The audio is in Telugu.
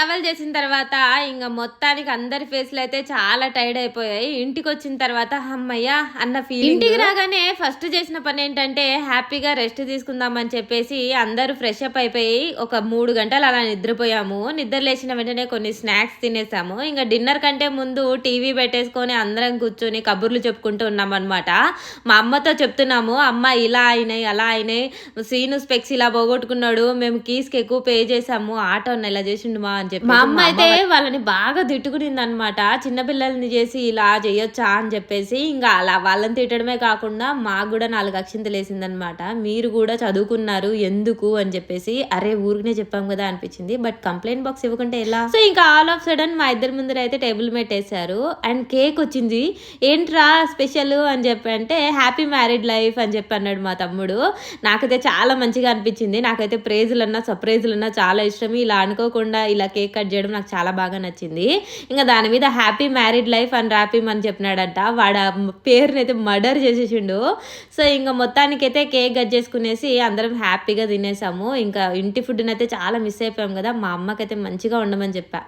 ట్రావెల్ చేసిన తర్వాత ఇంక మొత్తానికి అందరి ఫేస్‌లు అయితే చాలా టైర్డ్ అయిపోయాయి. ఇంటికొచ్చిన తర్వాత హమ్మయ్య అన్న ఫీలింగ్. ఇంటికి రాగానే ఫస్ట్ చేసిన పనేంటంటే హ్యాపీగా రెస్ట్ తీసుకుందామని చెప్పేసి అందరూ ఫ్రెష్ అప్ అయిపోయి ఒక 3 గంటలు అలా నిద్రపోయాము. నిద్ర లేచిన వెంటనే కొన్ని స్నాక్స్ తినేసాము. ఇంక డిన్నర్ కంటే ముందు టీవీ పెట్టేసుకొని అందరం కూర్చొని కబుర్లు చెప్పుకుంటూ ఉన్నామనమాట. మా అమ్మతో చెప్తున్నాము, అమ్మ ఇలా అయినాయి, అలా అయినాయి, సీను స్పెక్స్ ఇలా పోగొట్టుకున్నాడు, మేము కీస్‌కి ఎక్కువ పే చేసాము, ఆటో అన్న ఇలా చేసిండు మా అని చెప్పి. మా అమ్మ అయితే వాళ్ళని బాగా తిట్టుకునింది అనమాట. చిన్నపిల్లల్ని చేసి ఇలా చేయొచ్చా అని చెప్పేసి. ఇంకా అలా వాళ్ళని తిట్టడమే కాకుండా మాకు కూడా 4 అక్షింతలు వేసిందనమాట. మీరు కూడా చదువుకున్నారు ఎందుకు అని చెప్పేసి. అరే ఊరికనే చెప్పాం కదా అనిపించింది. బట్ కంప్లైంట్ బాక్స్ ఇవ్వకుంటే ఎలా? సో ఇంకా ఆల్ ఆఫ్ సడన్ మా ఇద్దరి ముందర అయితే టేబుల్ మేట్ వేసారు అండ్ కేక్ వచ్చింది. ఏంట్రా స్పెషల్ అని చెప్పి అంటే హ్యాపీ మ్యారీడ్ లైఫ్ అని చెప్పి అన్నాడు మా తమ్ముడు. నాకైతే చాలా మంచిగా అనిపించింది. నాకైతే ప్రైజులన్నా సర్ప్రైజులన్నా చాలా ఇష్టం. ఇలా అనుకోకుండా ఇలా కేక్ కట్ చేయడం నాకు చాలా బాగా నచ్చింది. ఇంకా దాని మీద హ్యాపీ మ్యారీడ్ లైఫ్ అని రాపిమని చెప్పినాడంట. వాడు పేరుని అయితే మర్డర్ చేసేసిండు. సో ఇంకా మొత్తానికైతే కేక్ కట్ చేసుకునేసి అందరం హ్యాపీగా తినేసాము. ఇంకా ఇంటి ఫుడ్ని అయితే చాలా మిస్ అయిపోయాం కదా. మా అమ్మకైతే మంచిగా ఉండమని చెప్పా.